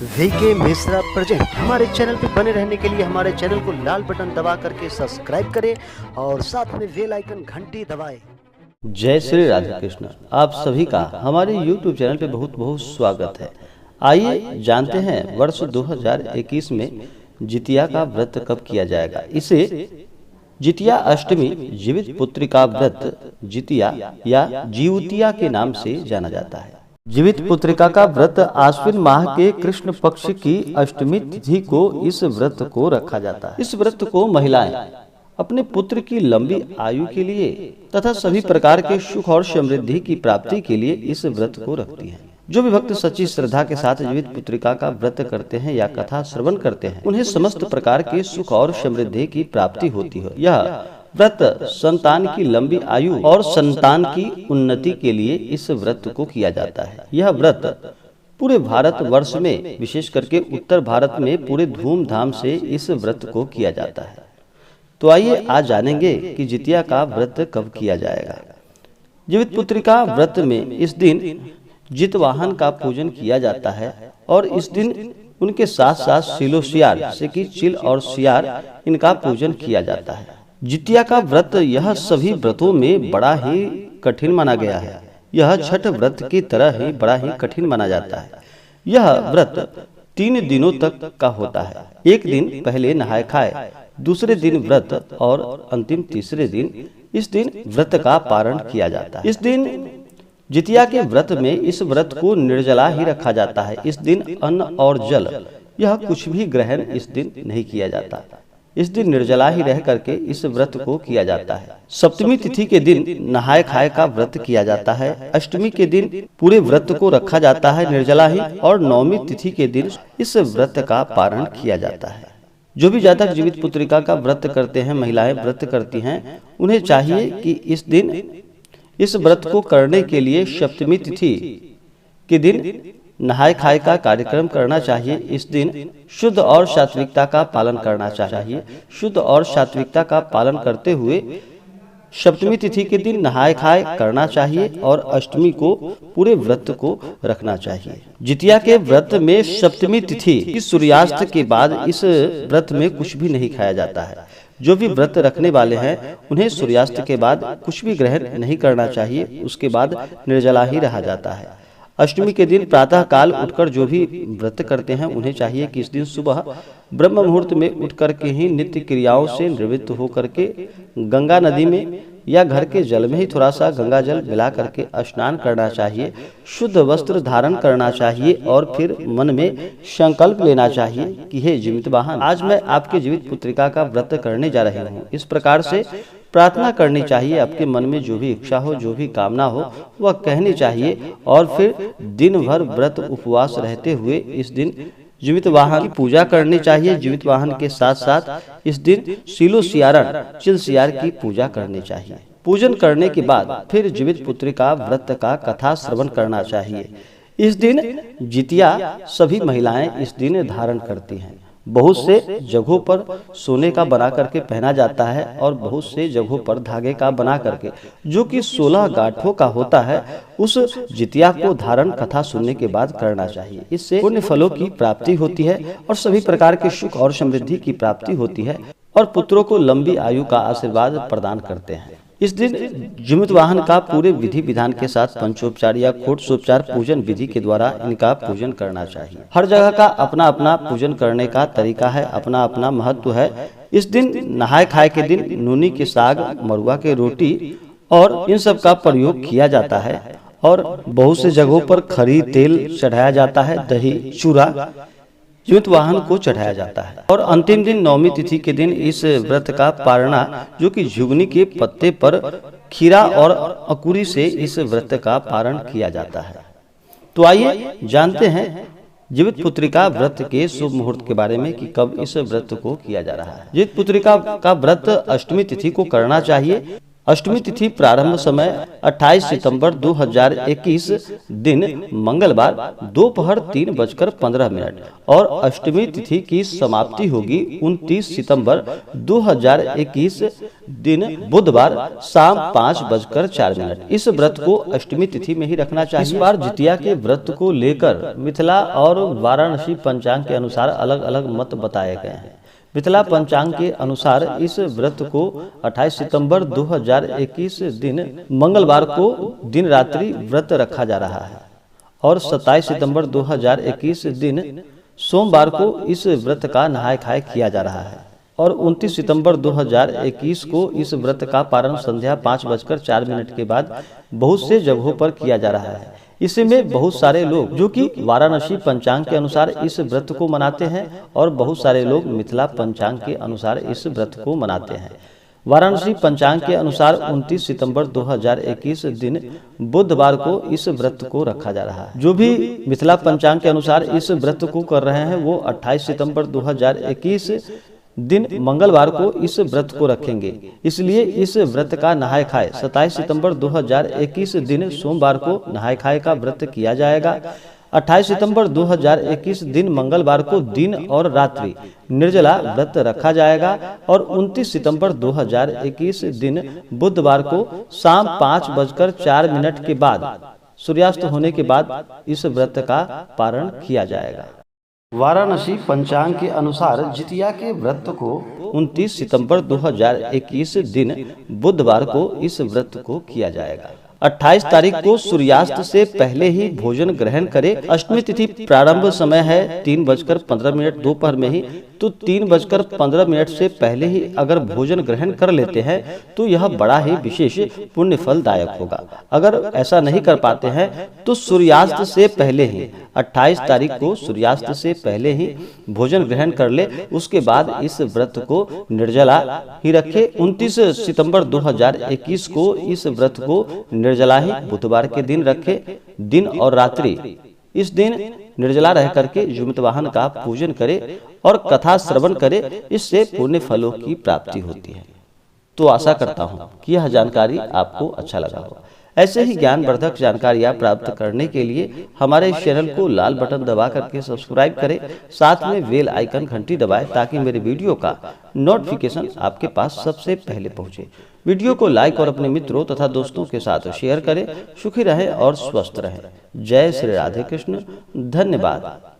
VK Mishra present. हमारे channel पर बने रहने के लिए हमारे चैनल को लाल बटन दबा करके सब्सक्राइब करें और साथ में बेल आइकन घंटी दबाएं। जय श्री राधे कृष्ण। आप सभी का हमारे YouTube चैनल पे बहुत बहुत स्वागत है। आइए जानते हैं वर्ष 2021 में जितिया का व्रत कब किया जाएगा। इसे जितिया अष्टमी जीवित पुत्रिका व्रत जितिया या जीवतिया के नाम से जाना जाता है। जीवित पुत्रिका का व्रत आश्विन माह के कृष्ण पक्ष की अष्टमी तिथि को इस व्रत को रखा जाता है। इस व्रत को महिलाएं अपने पुत्र की लंबी आयु के लिए तथा सभी प्रकार के सुख और समृद्धि की प्राप्ति के लिए इस व्रत को रखती हैं। जो भी भक्त सच्ची श्रद्धा के साथ जीवित पुत्रिका का व्रत करते हैं या कथा श्रवण करते हैं, उन्हें समस्त प्रकार के सुख और समृद्धि की प्राप्ति होती है। यह व्रत संतान की लंबी आयु और संतान की उन्नति के लिए इस व्रत को किया जाता है। यह व्रत पूरे भारत वर्ष में, विशेष करके उत्तर भारत में पूरे धूमधाम से इस व्रत को किया जाता है। तो आइए आज जानेंगे कि जितिया का व्रत कब किया जाएगा। जीवित पुत्रिका व्रत में इस दिन जितवाहन का पूजन किया जाता है और इस दिन उनके साथ साथ सिलो सियार से की चिल और सियार इनका पूजन किया जाता है। जितिया का व्रत यह सभी व्रतों में बड़ा ही कठिन माना गया है। यह छठ व्रत की तरह ही बड़ा ही कठिन माना जाता है। यह व्रत 3 दिनों तक का होता है। एक दिन पहले नहाय खाए, दूसरे दिन व्रत और अंतिम तीसरे दिन इस दिन व्रत का पारण किया जाता है। इस दिन जितिया के व्रत में इस व्रत को निर्जला ही रखा जाता है। इस दिन अन्न और जल यह कुछ भी ग्रहण इस दिन नहीं किया जाता। इस दिन निर्जला ही रह करके इस व्रत को किया जाता है। सप्तमी तिथि के दिन नहाय खाए का व्रत किया जाता है। अष्टमी के दिन पूरे व्रत को रखा जाता है निर्जला ही, और नवमी तिथि के दिन इस व्रत का पारण किया जाता है। जो भी जातक जीवित पुत्रिका का व्रत करते हैं, महिलाएं व्रत करती हैं, उन्हें चाहिए कि इस दिन इस व्रत को करने के लिए सप्तमी तिथि के दिन नहाय खाए का कार्यक्रम करना चाहिए। इस दिन शुद्ध और सात्विकता का पालन करना चाहिए। शुद्ध और सात्विकता का पालन करते हुए सप्तमी तिथि के दिन नहाय खाए करना चाहिए और अष्टमी को पूरे व्रत को रखना चाहिए। जितिया के व्रत में सप्तमी तिथि की सूर्यास्त के बाद इस व्रत में कुछ भी नहीं खाया जाता है। जो भी व्रत रखने वाले हैं उन्हें सूर्यास्त के बाद कुछ भी ग्रहण नहीं करना चाहिए। उसके बाद निर्जला ही रहा जाता है। अष्टमी के दिन प्रातः काल उठकर जो भी व्रत करते हैं उन्हें चाहिए कि इस दिन सुबह ब्रह्म मुहूर्त में उठ करके ही नित्य क्रियाओं से निवृत्त होकर के गंगा नदी में या घर के जल में ही थोड़ा सा गंगा जल मिला करके स्नान करना चाहिए। शुद्ध वस्त्र धारण करना चाहिए और फिर मन में संकल्प लेना चाहिए कि हे जीवित वाहन, आज मैं आपके जीवित पुत्रिका का व्रत करने जा रही हूँ। इस प्रकार से प्रार्थना करनी चाहिए। आपके मन में जो भी इच्छा हो, जो भी कामना हो, वह कहनी चाहिए और फिर दिन भर व्रत उपवास रहते हुए इस दिन जीवित वाहन की पूजा करनी चाहिए। जीवित वाहन के साथ साथ इस दिन सिलो सियारन चिल सियार की पूजा करनी चाहिए। पूजन करने के बाद फिर जीवित पुत्रिका व्रत का कथा श्रवण करना चाहिए। इस दिन जितिया सभी महिलाएं इस दिन धारण करती हैं। बहुत से जगहों पर सोने का बना करके पहना जाता है और बहुत से जगहों पर धागे का बना करके, जो कि 16 गांठों का होता है, उस जितिया को धारण कथा सुनने के बाद करना चाहिए। इससे पुण्य फलों की प्राप्ति होती है और सभी प्रकार के सुख और समृद्धि की प्राप्ति होती है और पुत्रों को लंबी आयु का आशीर्वाद प्रदान करते हैं। इस दिन जीवित वाहन का पूरे विधि विधान के साथ पंचोपचार या खोटोपचार पूजन विधि के द्वारा इनका पूजन करना चाहिए। हर जगह का अपना अपना पूजन करने का तरीका है, अपना अपना महत्व है। इस दिन नहाय खाए के दिन नूनी के साग, मरुआ के रोटी और इन सब का प्रयोग किया जाता है और बहुत से जगहों पर खरी तेल चढ़ाया जाता है, दही चूरा जीवित वाहन को चढ़ाया जाता है। और अंतिम दिन नवमी तिथि के दिन इस व्रत का पारणा, जो कि झुगनी के पत्ते पर खीरा और अकुरी से इस व्रत का पारण किया जाता है। तो आइए जानते हैं जीवित पुत्रिका व्रत के शुभ मुहूर्त के बारे में कि कब इस व्रत को किया जा रहा है। जीवित पुत्रिका का व्रत अष्टमी तिथि को करना चाहिए। अष्टमी तिथि प्रारंभ समय 28 सितंबर 2021 दिन मंगलवार दोपहर 3:15 और अष्टमी तिथि की समाप्ति होगी 29 सितंबर 2021 दिन बुधवार शाम 5:04। इस व्रत को अष्टमी तिथि में ही रखना चाहिए। इस बार जितिया के व्रत को लेकर मिथिला और वाराणसी पंचांग के अनुसार अलग अलग मत बताए गए हैं। मिथिला पंचांग के अनुसार इस व्रत को 28 सितंबर 2021 दिन मंगलवार को दिन रात्रि व्रत रखा जा रहा है और 27 सितंबर 2021 दिन सोमवार को इस व्रत का नहाय खाय किया जा रहा है और 29 सितंबर 2021 को इस व्रत का पारण संध्या 5:04 के बाद बहुत से जगहों पर किया जा रहा है। इसमें बहुत सारे लोग जो कि वाराणसी पंचांग के अनुसार इस व्रत को मनाते हैं और बहुत सारे लोग मिथिला पंचांग के अनुसार इस व्रत को मनाते हैं। वाराणसी पंचांग के अनुसार 29 सितंबर 2021 दिन बुधवार को इस व्रत को रखा जा रहा है। जो भी मिथिला पंचांग के अनुसार इस व्रत को कर रहे हैं वो 28 सितंबर 2021 दिन मंगलवार को इस व्रत को रखेंगे। इसलिए इस व्रत का नहाय खाय 27 सितंबर 2021 दिन सोमवार को नहाय खाय का व्रत किया जाएगा। 28 सितंबर 2021 दिन मंगलवार को दिन और रात्रि निर्जला व्रत रखा जाएगा और 29 सितंबर 2021 दिन बुधवार को शाम 5:04 के बाद सूर्यास्त होने के बाद इस व्रत का पारण किया जाएगा। वाराणसी पंचांग के अनुसार जितिया के व्रत को 29 सितंबर 2021 दिन बुधवार को इस व्रत को किया जाएगा। 28 तारीख को सूर्यास्त से पहले ही भोजन ग्रहण करें। अष्टमी तिथि प्रारंभ समय है 3:15 दोपहर में ही, तो 3:15 से पहले ही अगर भोजन ग्रहण कर लेते हैं तो यह बड़ा ही विशेष पुण्य फलदायक होगा। अगर ऐसा नहीं कर पाते हैं तो सूर्यास्त से पहले ही 28 तारीख को सूर्यास्त से पहले ही भोजन ग्रहण कर ले, उसके बाद इस व्रत को निर्जला ही रखे। 29 सितंबर 2021 को इस व्रत को निर्जला ही बुधवार के दिन रखे। दिन और रात्रि इस दिन निर्जला रह करके जुमितवाहन का पूजन करे और कथा श्रवण करे, इससे पुण्य फलों की प्राप्ति होती है। तो आशा करता हूँ कि यह जानकारी आपको अच्छा लगा हो। ऐसे ही ज्ञानवर्धक जानकारियाँ प्राप्त करने के लिए हमारे इस चैनल को लाल बटन दबा करके सब्सक्राइब करें, साथ में बेल आइकन घंटी दबाएं ताकि मेरे वीडियो का नोटिफिकेशन आपके पास सबसे पहले पहुंचे। वीडियो को लाइक और अपने मित्रों तथा दोस्तों के साथ शेयर करें। सुखी रहें और स्वस्थ रहें। जय श्री राधे कृष्ण। धन्यवाद।